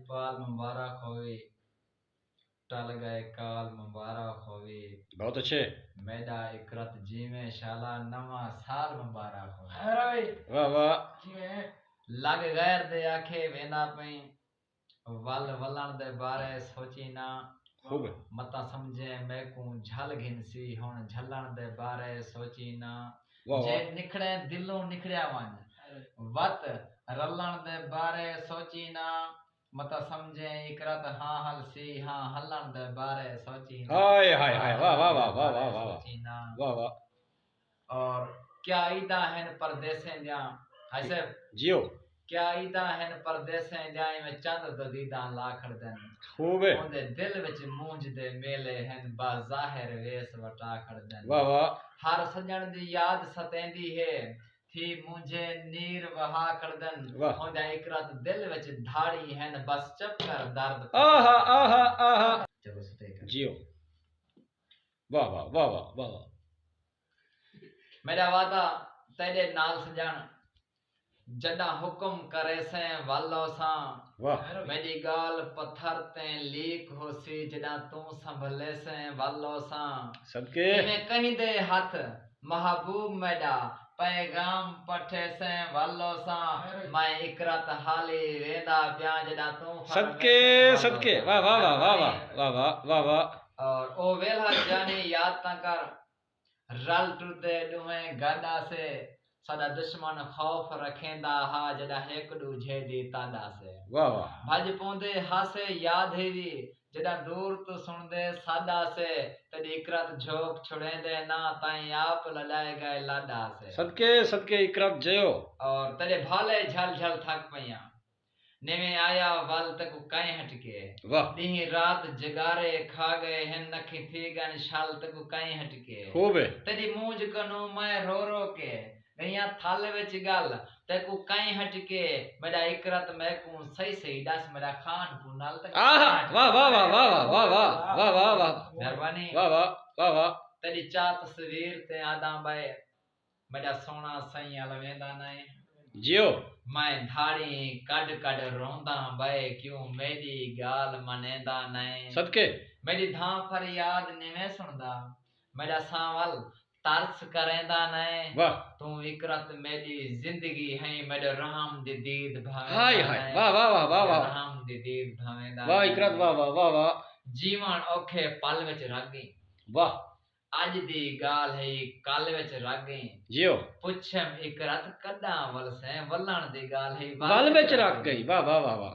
पाल मुबारक होवे, टल गए काल मुबारक होवे। बहुत अच्छे। मेरा इकरत जी में शाला नवा साल मुबारक होवे। वाह वाह। लग गैर दे आखे वेंदा पई, वल वलन दे बारे सोची ना। खूब मता समझे मैकू झल घिनसी, हुण झलन दे बारे सोची ना। वाह जे वाह। निखड़े दिलों निखड़िया वन, वत रलन दे बारे सोची ना। मता समझे इकरत हाँ हल सी, हाँ हलन दे बारे सोची ना। हाय हाय हाय, वाह वाह वाह वाह वाह वाह सोची ना। वाह वाह। और क्या ईदा हैं परदेसें जा, ऐसे जियो क्या ईदा हैं परदेसें जाए में चंद ददीदा लाखड़ देन। खूब है। ओंदे दिल विच मूंज दे मेले हैं बाज़ाहिर वेस वटा खड़ देन। वाह वाह। हर सजण दी याद सतेंदी है, थी मुझे नीर वहा कर दन। वाह। ओंदे इकरत दिल विच धाड़ी हैं बस चक्कर दर्द। आहा आहा आहा। चलो सते कर जियो। वाह वाह वाह वाह वाह वाह। मेरा वादा तेरे नाल सजण, जडा हुक्म करे से वालो सा। वाह। मेरी गाल पत्थर ते लीक होसी, जडा तू संभले से वालो सा। सबके मैं कहीं दे हाथ महबूब मेरा, पैगाम पठे से वालो सा। मैं इकरत हाली वेंदा प्या, जडा तू सबके सबके। वाह वाह वाह वाह वाह वाह वाह वाह वाह। और ओ वेला जानी याद ता कर, रल टुरदे दुए गाडा से। सदा दुश्मन खौफ रखेंदा हा, जडा हेक दूजे दी तादा से। वाह वाह। भज पोंदे हासे याद हेवी, जडा दूर तो सुनदे सादा से। तड़ी इकरत झोंक छुड़ेंदे ना, ताई आप लड़ाए गए लाडा से। सदके सदके इकरत जयो। और तेरे भाले झल झल थक पइया, नेवे आया वल तक काई हटके। वाह। दी रात जगारे खा गए हैं, नखी थी गन शाल तक काई हटके। खूब है। तेरी मूंज कनु मैं रो रो के, गैया थाल विच गल तेकू काई हटके। मेरा इकरत मैकू सही सही दस, मेरा खान को नाल तक। आहा वाह वाह वाह वाह वाह वाह वाह वाह वाह। मेहरबानी। वाह वाह वाह वाह। तेरी चा तस्वीर ते आदा बाए, मेरा सोना सही अलवेंदा नहीं। जियो। मैं धाड़ी कड कड रोंदा बाए, क्यों मेरी गाल मनेंदा नहीं। सदके मेरी धां फरियाद निवे सुनदा, मेरा सांवल तरस करेंदा नहीं। वाह। तू इकरत मेरी जिंदगी है, मेरे राम दी दीद भावेंदा हाय हाय नहीं। वाह वाह वाह वाह वाह। राम दी दीद भावेंदा वाह नहीं। इकरत वाह वाह वाह वाह। जीवन औखे पल विच रख गई, वाह। अज दी गाल है कल विच रख गई। जियो। पुछम इकरत कदा वल से, वलन दी गाल है वल विच रख गई। वाह वाह वाह वाह।